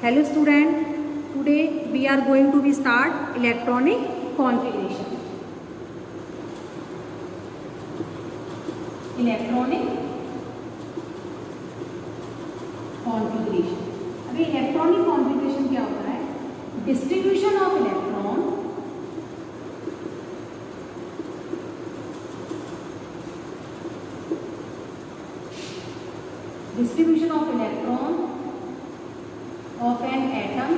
Hello student, today we are going to start electronic configuration. Electronic configuration. अभी electronic configuration क्या होता है? Distribution of electron of an atom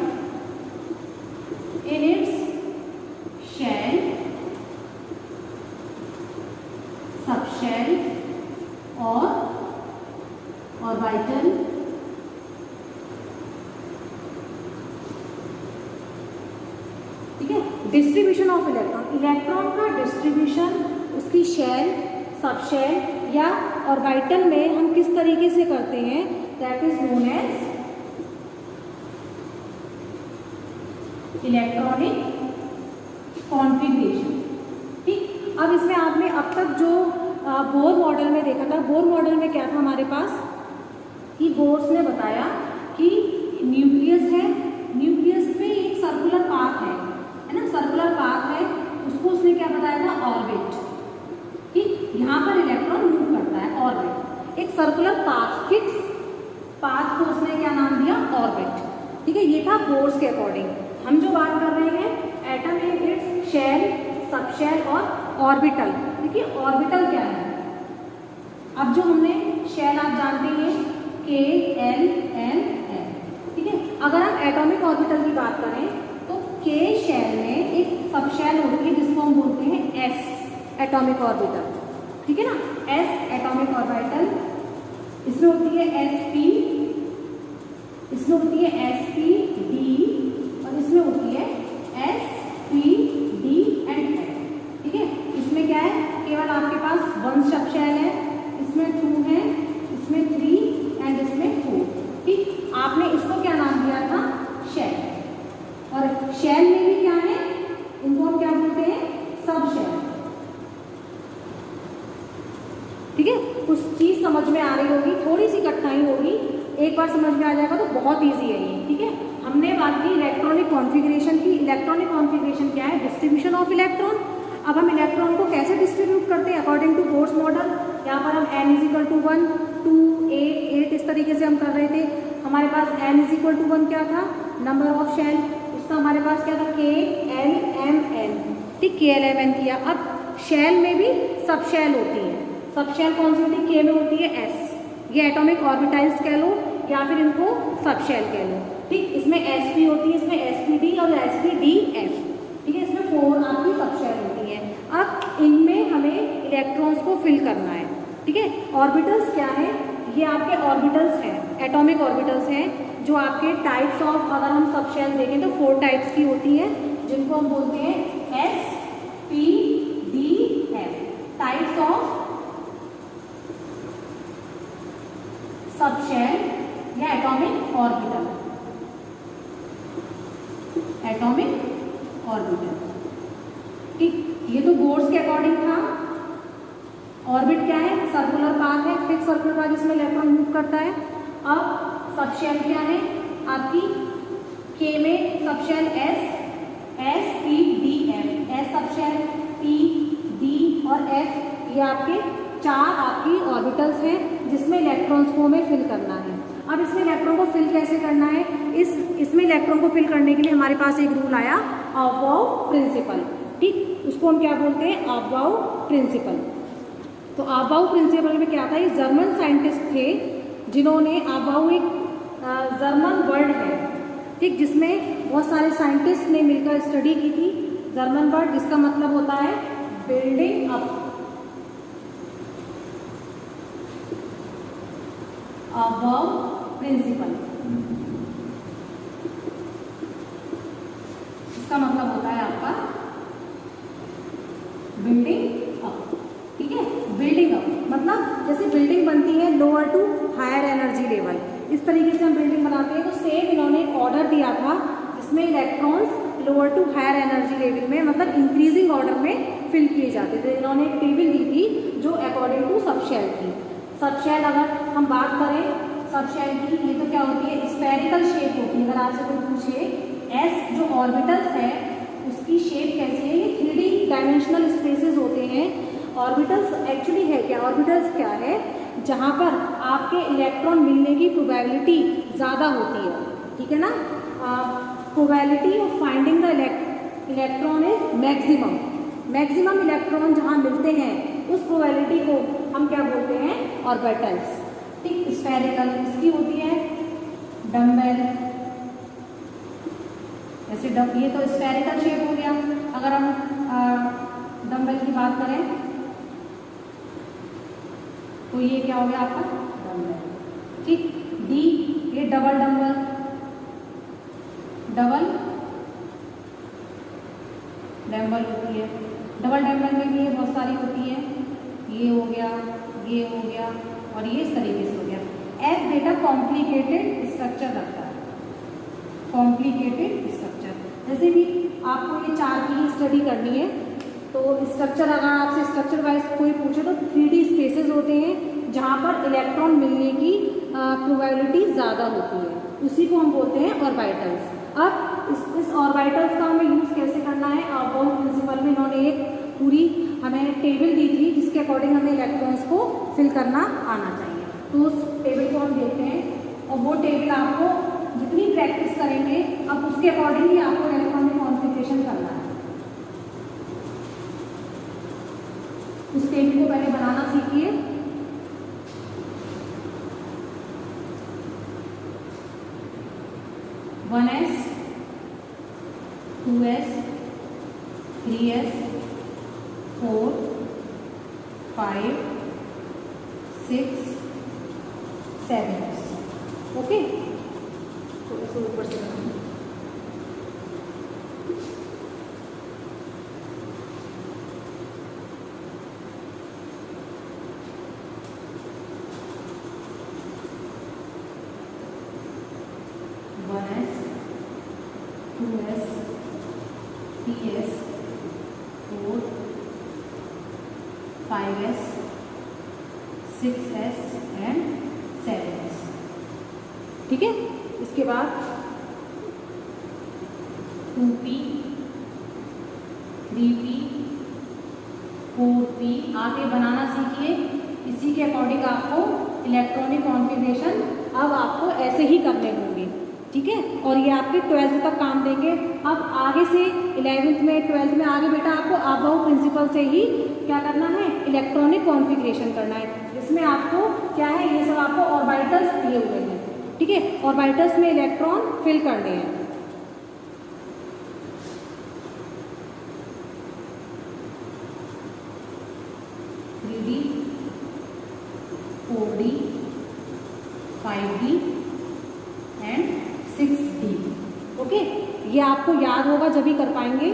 in its shell, subshell or orbital ठीक है. Distribution of electron का distribution उसकी shell, subshell या orbital में हम किस तरीके से करते हैं, that is known as electronic configuration. ठीक. अब इसमें आपने अब तक जो बोर मॉडल में देखा था, बोर मॉडल में क्या था हमारे पास कि बोर्स ने बताया कि न्यूक्लियस है, न्यूक्लियस में एक सर्कुलर पाथ है ना, सर्कुलर पाथ है, उसको उसने क्या बताया था, ऑर्बिट. ठीक. यहाँ पर इलेक्ट्रॉन मूव करता है, ऑर्बिट. एक सर्कुलर पाथ, फिक्स पाथ को उसने क्या नाम दिया, ऑर्बिट. ठीक है. ये था बोर्स के अकॉर्डिंग. हम जो बात कर रहे हैं atom in its shell, subshell और ऑर्बिटल. देखिए ऑर्बिटल क्या है. अब जो हमने शेल आप जानते हैं KLN. ठीक है. अगर हम एटॉमिक ऑर्बिटल की बात करें तो K शेल में एक सबशेल होती है जिसको हम बोलते हैं S एटॉमिक ऑर्बिटल. ठीक है ना, S एटॉमिक ऑर्बिटल. इसमें होती है sp, इसमें होती है sp,d और इसमें होती है sp,d एंड f. ठीक है. इसमें क्या है, केवल आपके पास 1 सबशेल है, इसमें 2 है, इसमें 3 एंड इसमें 4. ठीक. आपने इसको क्या नाम दिया था, शेल. और शेल में भी क्या है, इनको हम क्या बोलते हैं, सबशेल. ठीक है. कुछ चीज समझ में आ रही होगी, थोड़ी सी कठिनाई होगी, एक बार समझ में आ जाएगा तो बहुत इजी है ये. ठीक है. हमने बात की इलेक्ट्रॉनिक कॉन्फ़िगरेशन की. इलेक्ट्रॉनिक कॉन्फ़िगरेशन क्या है, डिस्ट्रीब्यूशन ऑफ इलेक्ट्रॉन. अब हम इलेक्ट्रॉन को कैसे डिस्ट्रीब्यूट करते हैं, अकॉर्डिंग टू बोर्स मॉडल. यहाँ पर हम n = 1, 2, 8 इस तरीके से हम कर रहे थे. हमारे पास n = 1 क्या था, नंबर ऑफ शेल. उसका हमारे पास क्या था, KLMN. ठीक. KLMN किया. अब शेल में भी सब शेल होती है. सब शेल कौन सी होती है, K में होती है S. ये एटॉमिक ऑर्बिटाइल्स कह लो या फिर इनको सबशेल कह लो. ठीक. इसमें sp होती है, इसमें sp,d और sp,d,f. ठीक है. इसमें 4 आपकी सबशेल होती है. अब इनमें हमें इलेक्ट्रॉन्स को फिल करना है. ठीक है. ऑर्बिटल्स क्या है, ये आपके ऑर्बिटल्स हैं, एटॉमिक ऑर्बिटल्स हैं, जो आपके टाइप्स ऑफ, अगर हम सबशेल देखें तो 4 टाइप्स की होती है, जिनको हम बोलते हैं sp,d,f. टाइप्स ऑफ सबशेल या एटॉमिक ऑर्बिटल. Atomic orbital. ठीक. ये तो बोर्स के अकॉर्डिंग था. ऑर्बिट क्या है, सर्कुलर पाथ है, फिक्स सर्कुलर पाथ जिसमें इलेक्ट्रॉन मूव करता है. अब सबशेल क्या है आपकी, K में subshell S, sp,d,f. S subshell, P, D और F ये आपके 4 आपकी ऑर्बिटल्स हैं जिसमें इलेक्ट्रॉन्स को हमें फिल करना है. अब इसमें इलेक्ट्रॉन को फिल कैसे करना है, इसमें इलेक्ट्रॉन को फिल करने के लिए हमारे पास एक रूल आया, अबाउ प्रिंसिपल. ठीक. उसको हम क्या बोलते हैं, अबाउ प्रिंसिपल. तो अबाउ प्रिंसिपल में क्या था, ये जर्मन साइंटिस्ट थे जिन्होंने, अबाउ एक जर्मन वर्ड है. ठीक. जिसमें बहुत सारे साइंटिस्ट ने मिलकर स्टडी की थी. जर्मन वर्ड जिसका मतलब होता है बिल्डिंग अप. अबाउ प्रिंसिपल इसका मतलब होता है आपका बिल्डिंग अप. ठीक है. बिल्डिंग अप मतलब जैसे बिल्डिंग बनती है lower to higher energy level, इस तरीके से हम बिल्डिंग बनाते हैं. तो सेम इन्होंने एक ऑर्डर दिया था जिसमें electrons lower to higher energy level में, मतलब इंक्रीजिंग ऑर्डर में फिल किए जाते थे. इन्होंने एक टेबल दी थी जो अकॉर्डिंग टू सबशेल थी. सबशेल अगर हम बात करें, सब शेल की, ये तो क्या होती है, स्फेरिकल शेप होती है। अगर आपसे कोई पूछे एस जो ऑर्बिटल्स है उसकी शेप कैसी है, ये 3D डायमेंशनल स्पेसेस होते हैं। ऑर्बिटल्स एक्चुअली है क्या, ऑर्बिटल्स क्या है, जहाँ पर आपके इलेक्ट्रॉन मिलने की प्रोबेबिलिटी ज़्यादा होती है, ठीक है ना। Probability of finding the electron is maximum, maximum electron जहाँ मिलते हैं उस प्रोबेबिलिटी को हम क्या बोलते हैं, ऑर्बिटल्स। ठीक, स्फेरिकल इसकी होती है डम्बेल, ऐसे ये तो स्फेरिकल शेप हो गया। अगर हम डम्बल की बात करें तो ये क्या हो गया आपका डम्बल। ठीक, डी ये डबल डम्बल, डबल डम्बल होती है। डबल डम्बल में भी ये बहुत सारी होती है, ये हो गया, ये हो गया और ये इस तरीके से हो गया। एफ बेटा कॉम्प्लिकेटेड स्ट्रक्चर रखता है, कॉम्प्लिकेटेड स्ट्रक्चर। जैसे भी आपको ये 4 की स्टडी करनी है तो स्ट्रक्चर, अगर आपसे स्ट्रक्चर वाइज कोई पूछे तो 3D स्पेसेस होते हैं जहाँ पर इलेक्ट्रॉन मिलने की प्रोबेबिलिटी ज़्यादा होती है, उसी को हम बोलते हैं ऑर्बिटल्स। अब इस ऑर्बिटल्स का हमें यूज़ कैसे करना है, बोहर प्रिंसिपल में इन्होंने एक पूरी हमें टेबल दी थी जिसके अकॉर्डिंग हमें इलेक्ट्रॉन्स को फिल करना आना चाहिए। तो उस टेबल को हम देखते हैं और वो टेबल आपको जितनी प्रैक्टिस करेंगे अब उसके अकॉर्डिंग ही आपको इलेक्ट्रॉनिक कॉन्फ़िगरेशन करना है। उस टेबल को पहले बनाना सीखिए। One S, 2s, 3s, 4, 5, 6, 7s। Okay, थोड़ा सा ऊपर से 1s, 2s, 3s, 4, 5s, 6s and 7s। ठीक है, इसके बाद 2p, 3p, 4p आप ये बनाना सीखिए। इसी के अकॉर्डिंग आपको इलेक्ट्रॉनिक कॉन्फ़िगरेशन अब आपको ऐसे ही करने होंगे, ठीक है। और ये आपके 12th तक काम देंगे। अब आगे से 11th में 12th में आगे बेटा आपको अबव प्रिंसिपल से ही क्या करना है, इलेक्ट्रॉनिक कॉन्फ़िगरेशन करना है। इसमें आपको क्या है, ये सब आपको ऑर्बिटल्स दिए हुए हैं, ठीक है। ऑर्बिटल्स में इलेक्ट्रॉन फिल करने हैं। D, 4D, 5D and 6D। Okay, ये आपको याद होगा जब भी कर पाएंगे।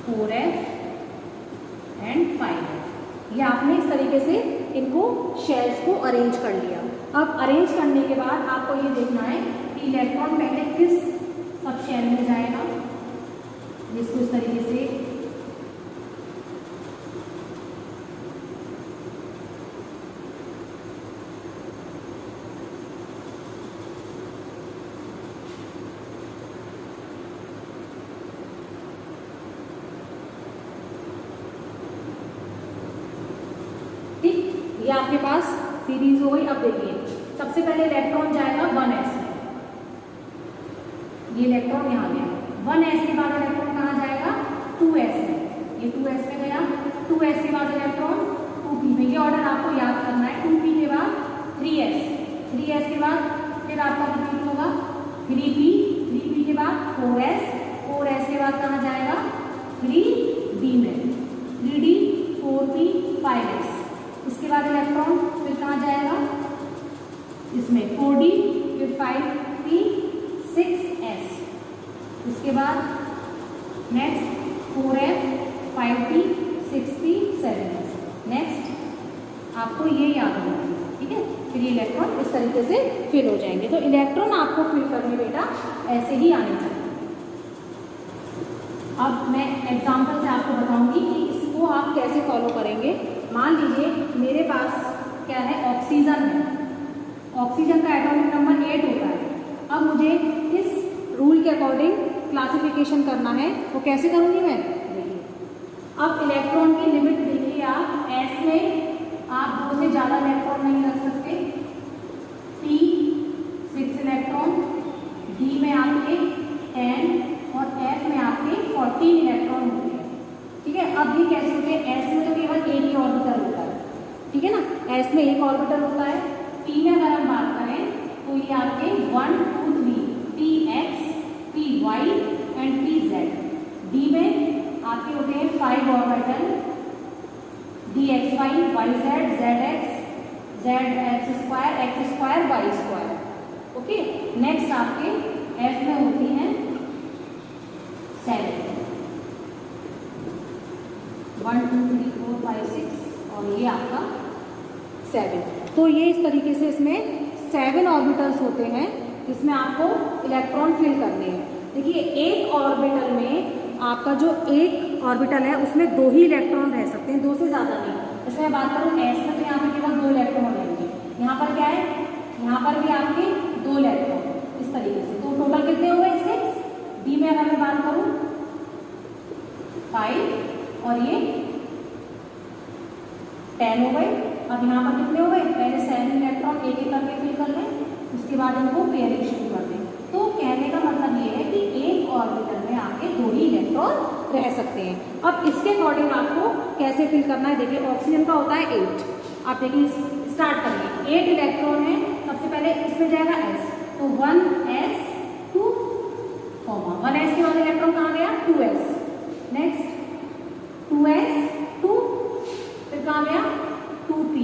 4F एंड 5F, ये आपने इस तरीके से इनको शेल्स को अरेंज कर लिया। अब अरेंज करने के बाद आपको ये देखना है कि इलेक्ट्रॉन पहले किस सब शेल में जाएगा, जिसको इस तरीके से ये आपके पास सीरीज हो गई। अब देखिए सबसे पहले इलेक्ट्रॉन जाएगा 1s में, ये इलेक्ट्रॉन यहाँ गया। 1s के बाद इलेक्ट्रॉन कहाँ जाएगा, 2s में, ये 2s में गया। 2s के बाद इलेक्ट्रॉन 2p में, ये ऑर्डर आपको याद करना है। 2p के बाद 3s, 3s के बाद फिर आपका रिपीट होगा 3p, 3p के बाद 4s, 4s के बाद कहाँ जाएगा 3d में, 3d, 4p, 5s। इसके बाद इलेक्ट्रॉन फिर कहाँ जाएगा, इसमें 4d, फिर 5p, 6s। इसके बाद next 4f, 5p, 6p, 7s। Next आपको ये याद होगा, ठीक है। फिर ये इलेक्ट्रॉन इस तरीके से फिल हो जाएंगे। तो इलेक्ट्रॉन आपको फिल करने बेटा ऐसे ही आने चाहिए। अब मैं एग्जाम्पल से आपको बताऊंगी कि इसको आप कैसे फॉलो करेंगे। मान लीजिए मेरे पास क्या है, ऑक्सीजन है। ऑक्सीजन का एटॉमिक नंबर 8 होता है। अब मुझे इस रूल के अकॉर्डिंग क्लासिफिकेशन करना है, वो कैसे करूँगी मैं, देखिए। अब इलेक्ट्रॉन की लिमिट देखिए आप, एस में आप 2 से ज़्यादा इलेक्ट्रॉन नहीं रख सकते, पी 6 इलेक्ट्रॉन, डी में आपके 10 और एफ में आपके 14 इलेक्ट्रॉन होते हैं, ठीक है। अब ये कैसे होते हैं, एस में तो केवल एक ही ऑर्बिटल होता है, ठीक है ना, एस में एक ऑर्बिटल होता है। पी में अगर हम बात करें तो ये आपके 1 2 3 P x, P y and P z. D में आपके होते हैं 5 orbital, D x y, y z, z x, z x square, y square, okay. Next आपके एफ में होती हैं 7, 1 2 3 4 5 6 और ये आपका 7। तो ये इस तरीके से इसमें 7 ऑर्बिटल्स होते हैं जिसमें आपको इलेक्ट्रॉन फिल करने हैं। देखिए एक ऑर्बिटल में आपका जो एक ऑर्बिटल है उसमें 2 ही इलेक्ट्रॉन रह सकते हैं, 2 से ज़्यादा नहीं। जैसे मैं बात करूँ एस में, तो यहाँ पर केवल 2 इलेक्ट्रॉन रहेंगे। यहाँ पर क्या है, यहाँ पर भी आपके 2 इलेक्ट्रॉन, इस तरीके से। तो टोटल कितने हो गए, 6। डी में अगर मैं बात करूँ 5 और ये 10 हो गए। अब यहाँ पर कितने हो गए, पहले 7 इलेक्ट्रॉन एक एक करके फिल कर लें, उसके बाद इनको पेयरिंग शुरू कर दें। तो कहने का मतलब ये है कि एक ऑर्बिटल में आपके 2 ही इलेक्ट्रॉन रह सकते हैं। अब इसके अकॉर्डिंग आपको कैसे फिल करना है, देखिए ऑक्सीजन का होता है 8। आप देखिए स्टार्ट करिए, 8 इलेक्ट्रॉन है, सबसे पहले इसमें जाएगा एस, तो 1s2, 1s के बाद इलेक्ट्रॉन कहाँ गया, 2s, नेक्स्ट 2s2, फिर कहाँ गया 2p।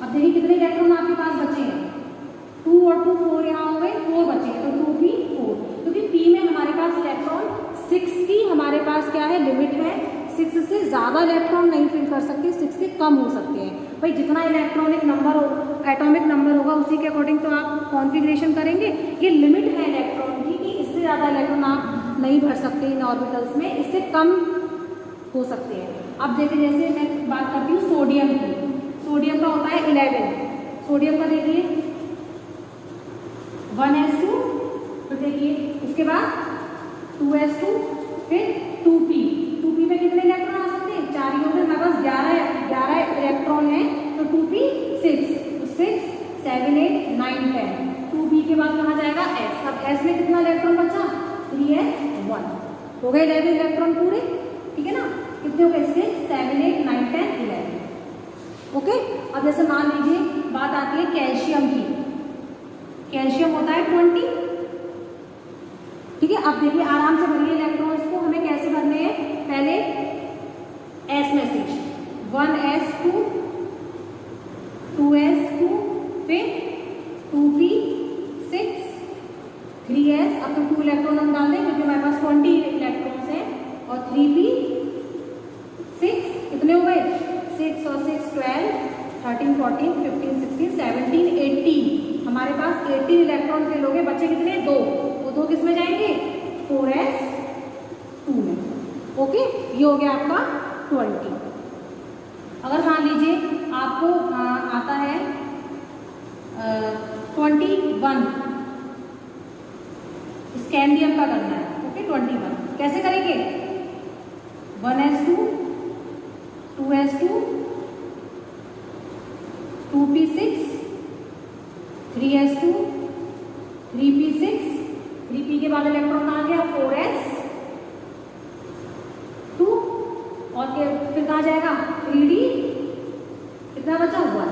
अब देखिए कितने इलेक्ट्रॉन आपके पास बचे हैं, 2 और 2 4 यहाँ हो गए, 4 बचे हैं, तो 2p 4, क्योंकि p में हमारे पास इलेक्ट्रॉन 6 की हमारे पास क्या है, लिमिट है। 6 से ज़्यादा इलेक्ट्रॉन नहीं फिल कर सकते, 6 से कम हो सकते हैं। भाई जितना इलेक्ट्रॉनिक नंबर हो, एटॉमिक नंबर होगा, उसी के अकॉर्डिंग तो आप कॉन्फ़िगरेशन करेंगे। ये लिमिट है इलेक्ट्रॉन की कि इससे ज़्यादा इलेक्ट्रॉन आप नहीं भर सकते इन ऑर्बिटल्स में, इससे कम हो सकते हैं। अब देखिए जैसे मैं बात करती हूँ सोडियम की, सोडियम का होता है 11। सोडियम का देखिए 1s2, तो देखिए इसके बाद 2s2, फिर 2p। 2p में कितने इलेक्ट्रॉन आ सकते हैं, 4 ही होंगे। हमारे पास 11 इलेक्ट्रॉन है, तो 2p 6, तो 6 7 8 9 10। 2p के बाद कहाँ जाएगा, s। अब s में कितना इलेक्ट्रॉन बचा, 3s1, हो गए 11 इलेक्ट्रॉन पूरे, ठीक है ना। कितने हो गए, 6 7 8 9 10 11, ओके। अब जैसे मान लीजिए बात आती है कैल्शियम की, कैल्शियम होता है 20, ठीक है। अब देखिए आराम से भरिए इलेक्ट्रॉन्स को, हमें कैसे भरने हैं, पहले एस में से 1s2, 2s2, फिर 2p6, 3s। अब तो 2 इलेक्ट्रॉन हम डाल दें क्योंकि हमारे पास 20 इलेक्ट्रॉन्स हैं, और 3p6 कितने हो गए, 6 और 6 12 13 14 15 16 17 18। हमारे पास 18 इलेक्ट्रॉन फिल हो गए, बच्चे कितने, 2। वो 2 किस में जाएंगे, 4s2 में, ओके। ये हो गया आपका 20। अगर मान लीजिए आपको आता है 21, स्कैंडियम का करना है, ओके। 21 कैसे करेंगे, 1s2, 2s2, 2p6, 3s2, 3p6, 3p के बाद इलेक्ट्रॉन आ गया 4s2, और फिर कहाँ जाएगा 3d, कितना बचा 1,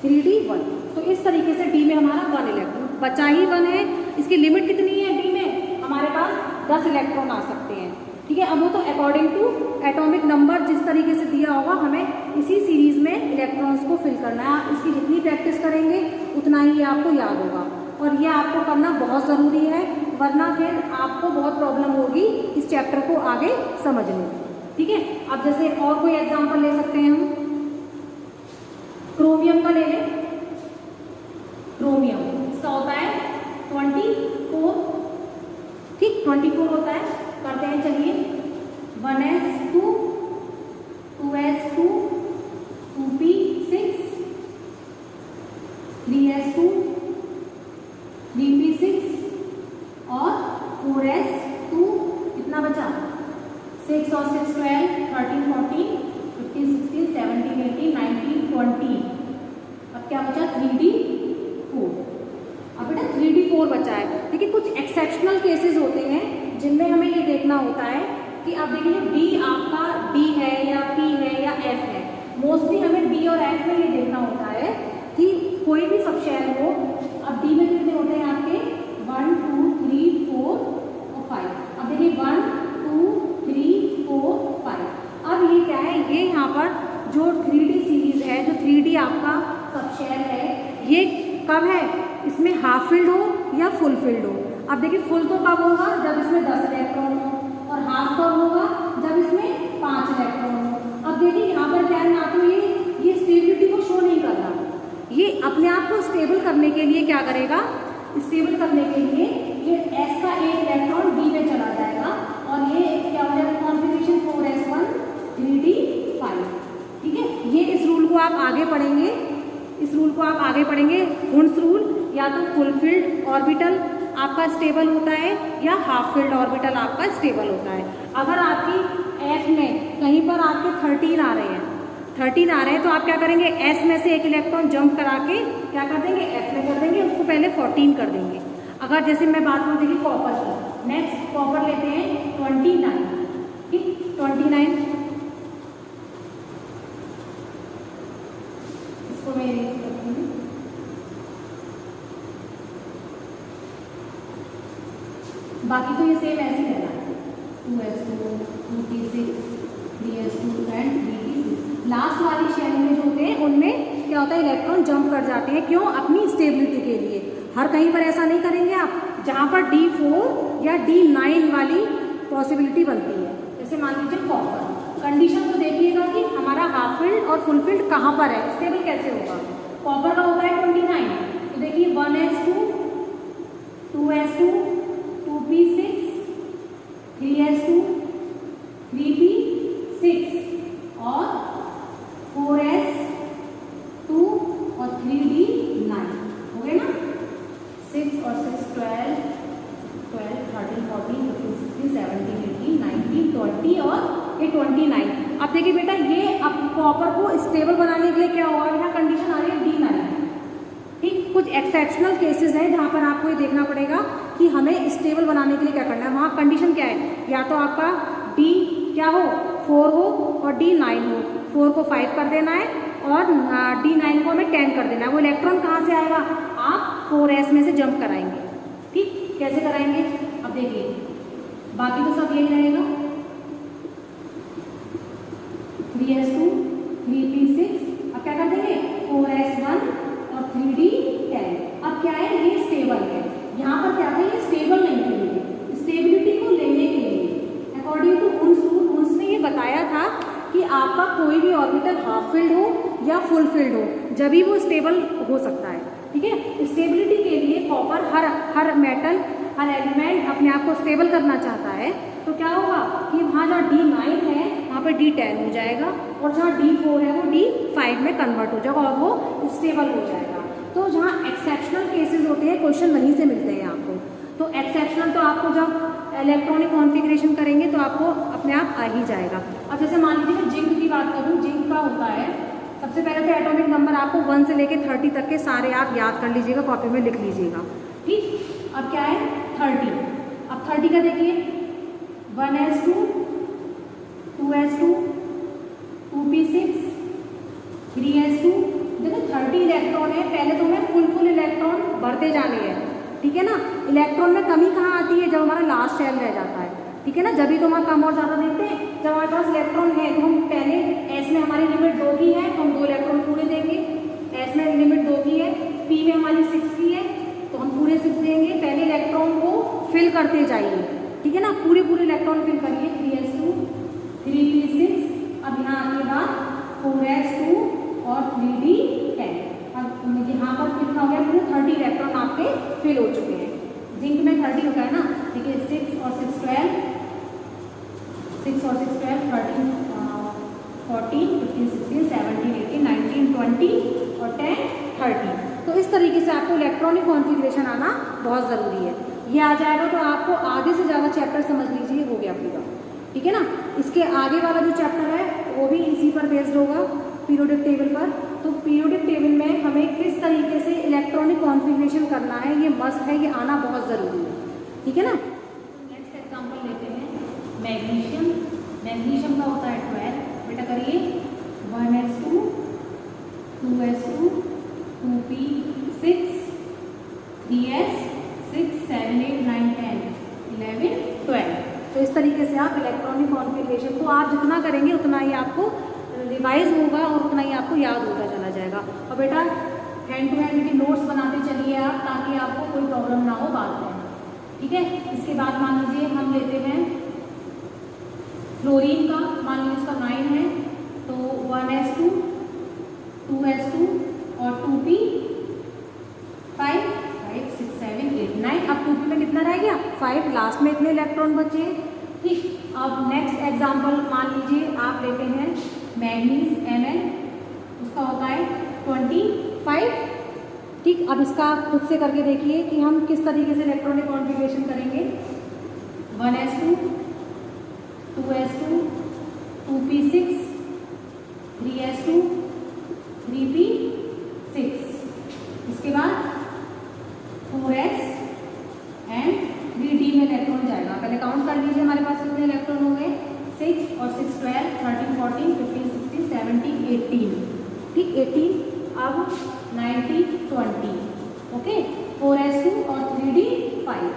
3d 1। तो इस तरीके से डी में हमारा 1 इलेक्ट्रॉन बचा ही 1 है। इसकी लिमिट कितनी है, डी में हमारे पास 10 इलेक्ट्रॉन आ सकते हैं, ठीक है। अब वो तो अकॉर्डिंग टू एटॉमिक नंबर जिस तरीके से दिया होगा, हमें इसी सीरीज में इलेक्ट्रॉन्स को फिल करना है। आप इसकी जितनी प्रैक्टिस करेंगे उतना ही ये आपको याद होगा, और ये आपको करना बहुत ज़रूरी है, वरना फिर आपको बहुत प्रॉब्लम होगी इस चैप्टर को आगे समझने में, ठीक है। अब जैसे और कोई एग्जाम्पल ले सकते हैं हम, क्रोमियम का ले लें। क्रोमियम इसका होता है 24, ठीक, 24 होता है। करते हैं चलिए, 1s2, 2s2, 2p6, 3s2, 3p6 और 4s2, कितना बचा 6 और 6 12, 13 14, 15 16, 17 18, 19 20। अब क्या बचा 3d4। अब बेटा 3d4 बचा है। देखिए कुछ एक्सेप्शनल केसेस होते हैं जिनमें हमें ये देखना होता है कि अब देखिए d आपका d है या p है या f है। मोस्टली हमें d और f में ये देखना होता है कि कोई भी सबशेल हो। अब d में कितने होते हैं आपके 1 2 3 4 और 5। अब देखिए 1 2 3 4 5। अब ये क्या है, ये यहाँ पर जो 3D सीरीज है, जो 3D आपका सबशेल है, ये कब है, इसमें हाफ फिल्ड हो या फुल फिल्ड हो। अब देखिए फुल तो कब होगा जब इसमें 10 इलेक्ट्रॉन हो, और हाफ कब होगा जब इसमें 5 इलेक्ट्रॉन हो। अब देखिए यहाँ पर क्या है ना, तो ये स्टेबिलिटी को शो नहीं कर रहा। ये अपने आप को स्टेबल करने के लिए क्या करेगा, स्टेबल करने के लिए ये S का एक इलेक्ट्रॉन D में चला जाएगा और ये क्या हो जाएगा कॉन्फिगरेशन 4s1 3d5। ठीक है, ये इस रूल को आप आगे पढ़ेंगे, इस रूल को आप आगे पढ़ेंगे। हुंड्स रूल, या तो फुल फिल्ड ऑर्बिटल आपका स्टेबल होता है या हाफ फिल्ड ऑर्बिटल आपका स्टेबल होता है। अगर आपकी एफ में कहीं पर आपके 13 आ रहे हैं, 13 आ रहे हैं, तो आप क्या करेंगे, एस में से एक इलेक्ट्रॉन जंप करा के क्या कर देंगे, एफ में कर देंगे, उसको पहले 14 कर देंगे। अगर जैसे मैं बात करूँ देखिए कॉपर की, नेक्स्ट कॉपर लेते हैं 29। ठीक, 29 इसको मैं रखूँगी। बाकी तो ये सेम ऐसे ही रहना, 2s2 2p6 3s2 and 3p6। Last वाली शेल में जो होते हैं उनमें क्या होता है, इलेक्ट्रॉन जंप कर जाते हैं। क्यों, अपनी स्टेबिलिटी के लिए। हर कहीं पर ऐसा नहीं करेंगे आप, जहाँ पर d4 या d9 वाली पॉसिबिलिटी बनती है। जैसे मान लीजिए कॉपर, कंडीशन को देखिएगा कि हमारा हाफ फील्ड और फुल फील्ड कहाँ पर है, स्टेबल कैसे होगा। कॉपर का होता है 29, तो देखिए 1s2 2s2 2p6 3s2 3p6 और 4s2 और 3d9 हो गए ना। 6 और 6 12 12 13 14 15 16 17 18 19 20 और ये 29। अब देखिए बेटा, ये अब कॉपर को स्टेबल बनाने के लिए क्या होगा, यहाँ कंडीशन आ रही है d9। ठीक, कुछ एक्सेप्शनल केसेस हैं जहाँ पर आपको ये देखना पड़ेगा कि हमें स्टेबल बनाने के लिए क्या करना है। वहाँ कंडीशन क्या है, या तो आपका d क्या हो 4 हो और d9 हो। 4 को 5 कर देना है और d9 को हमें 10 कर देना है। वो इलेक्ट्रॉन कहाँ से आएगा, आप 4s में से जंप कराएंगे। ठीक, कैसे कराएंगे, अब देखिए बाकी तो सब यही रहेगा, 3s2 3p6। अब क्या कर देंगे 4s1 और 3d10। अब क्या है, ये स्टेबल है। यहाँ पर क्या था, ये स्टेबल नहीं थे, स्टेबिलिटी को लेने के लिए अकॉर्डिंग टू हुंड्स ने ये बताया था कि आपका कोई भी ऑर्बिटल हाफ फिल्ड हो या फुल फिल्ड हो, जब भी वो स्टेबल हो सकता है। ठीक है, स्टेबिलिटी के लिए कॉपर हर मेटल हर एलिमेंट अपने आप को स्टेबल करना चाहता है, तो क्या होगा कि वहाँ जहाँ d9 है वहाँ पे d10 हो जाएगा और जहाँ d4 है वो d5 में कन्वर्ट हो जाएगा और वो स्टेबल हो जाएगा। तो जहाँ एक्सेप्शनल केसेस होते हैं, क्वेश्चन वहीं से मिलते हैं आपको। तो एक्सेप्शनल तो आपको जब इलेक्ट्रॉनिक कॉन्फ़िगरेशन करेंगे तो आपको अपने आप आ ही जाएगा। अब जैसे मान लीजिए मैं जिंक की बात करूँ, जिंक का होता है सबसे पहले तो एटॉमिक नंबर आपको 1 से लेके 30 तक के सारे आप याद कर लीजिएगा, कॉपी में लिख लीजिएगा। ठीक, अब क्या है 30। अब 30 का देखिए 1s2 2s2 2p6 3s2। देखो 30 इलेक्ट्रॉन है, पहले तो हमें फुल इलेक्ट्रॉन भरते जाने हैं। ठीक है ना, इलेक्ट्रॉन में कमी कहाँ आती है, जब हमारा लास्ट शेल रह जाता है। ठीक है ना, जब भी तो हम कम और ज़्यादा देखते हैं। जब हमारे पास इलेक्ट्रॉन है तो हम पहले एस में हमारी लिमिट 2 की है तो हम 2 इलेक्ट्रॉन पूरे देंगे। एस में लिमिट 2 की है, पी में हमारी 6 की है तो हम पूरे 6 देंगे। पहले इलेक्ट्रॉन को फिल करते जाइए। ठीक है ना, पूरे इलेक्ट्रॉन फिल करिए 3s2 3p6। अब यहाँ आने के बाद 4s2 और 3d10। अब यहाँ पर कितना हो गया, पूरे 30 इलेक्ट्रॉन आपके फिल हो चुके हैं। जिंक में 30 होता है ना, ठीक है। 6 और 6 12 13 14 15 16 17 18 19 20 और 10 30। तो इस तरीके से आपको इलेक्ट्रॉनिक कॉन्फ़िगरेशन आना बहुत ज़रूरी है। ये आ जाएगा तो आपको आधे से ज़्यादा चैप्टर समझ लीजिए हो गया पूरा, ठीक है ना। इसके आगे वाला जो चैप्टर है वो भी इसी पर बेस्ड होगा, पीरियोडिक टेबल पर। तो पीरियोडिक टेबल में हमें किस तरीके से इलेक्ट्रॉनिक कॉन्फ़िगरेशन करना है ये मस्ट है, ये आना बहुत ज़रूरी है, ठीक है ना। नेक्स्ट एग्जाम्पल लेते हैं मैग्नीशियम। मैग्नीशियम का होता है 12, बेटा करिए 1s2 2s2 2p6 3s 6 7 8 9 10 11 12। तो इस तरीके से आप इलेक्ट्रॉनिक कॉन्फ़िगरेशन को आप जितना करेंगे उतना ही आपको रिवाइज होगा और उतना ही आपको याद होता चला जाएगा। और बेटा हैंड टू हैंड के नोट्स बनाते चलिए आप, ताकि आपको कोई प्रॉब्लम ना हो बाद में, ठीक है। इसके बाद मान लीजिए हम लेते हैं फ्लोरीन का, मान लीजिए उसका 9 है, तो 1s2 2s2 और 2p 5 5 6 7 8 9। अब 2p में कितना रह गया 5, लास्ट में इतने इलेक्ट्रॉन बचे, ठीक। अब नेक्स्ट एग्जाम्पल मान लीजिए आप लेते हैं मैग्नीज Mn, उसका होता है 25, ठीक। अब इसका खुद से करके देखिए कि हम किस तरीके से इलेक्ट्रॉनिक कॉन्फ़िगरेशन करेंगे। 1s2 2s2 2p6 3s2 3p6, इसके बाद 4s एंड 3d में इलेक्ट्रॉन जाएगा। पहले काउंट कर लीजिए हमारे पास कितने इलेक्ट्रॉन हो गए, 6 और 6 12 13 14 15 16 17 18, ठीक 18। अब 19 20, ओके 4s2 और 3d 5,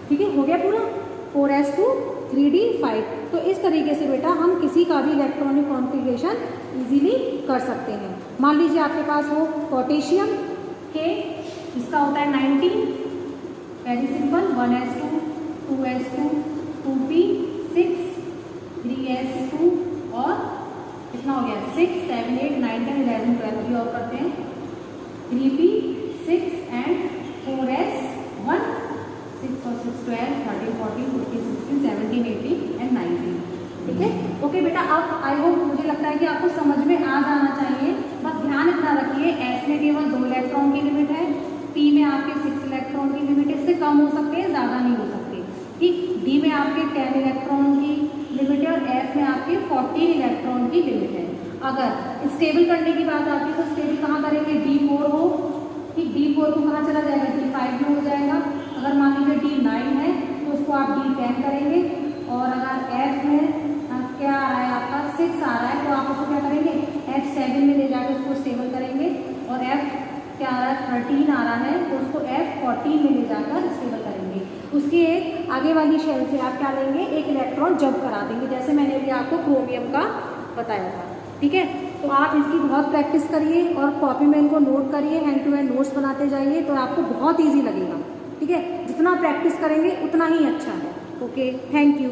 ठीक है, हो गया पूरा 4s2 3d 5। तो इस तरीके से बेटा हम किसी का भी इलेक्ट्रॉनिक कॉन्फ़िगरेशन इजीली कर सकते हैं। मान लीजिए आपके पास हो पोटेशियम के, इसका होता है 19, very simple 1s2 2s2 2p6 3s2 और कितना हो गया 6 7 8 9 10 11 12 भी और करते हैं 3p6 एंड 4s1 6 और 6 12 13 14 15 16 17 18 एंड 19, ठीक है। ओके बेटा, अब आई होप मुझे लगता है कि आपको समझ में आ जाना चाहिए। बस ध्यान इतना रखिए S में केवल 2 इलेक्ट्रॉन की लिमिट है, P में आपके 6 इलेक्ट्रॉन की लिमिट है, इससे कम हो सकते हैं, ज़्यादा नहीं हो सकते, ठीक। D में आपके 10 इलेक्ट्रॉन की लिमिट है और F में आपके 14 इलेक्ट्रॉन की लिमिट है। अगर स्टेबल करने की बात आती है तो स्टेबल कहाँ करेंगे, D4 हो, ठीक। D4 को कहाँ चला जाएगा, D5 में हो जाएगा। अगर मान लीजिए D9 है तो उसको आप D10 करेंगे, और अगर F में क्या आ रहा है आपका 6 आ रहा है तो आप उसको क्या करेंगे F7 में ले जाकर उसको स्टेबल करेंगे, और F क्या आ रहा है 13 आ रहा है तो उसको F14 में ले जाकर स्टेबल करेंगे। उसकी एक आगे वाली शेल से आप क्या लेंगे, एक इलेक्ट्रॉन जंप करा देंगे, जैसे मैंने अभी आपको क्रोमियम का बताया था, ठीक है। तो आप इसकी बहुत प्रैक्टिस करिए और कॉपी में इनको नोट करिए, हैंड टू हैंड नोट्स बनाते जाइए, तो आपको बहुत ईजी लगेगा, ठीक है। जितना प्रैक्टिस करेंगे उतना ही अच्छा है। Okay, thank you.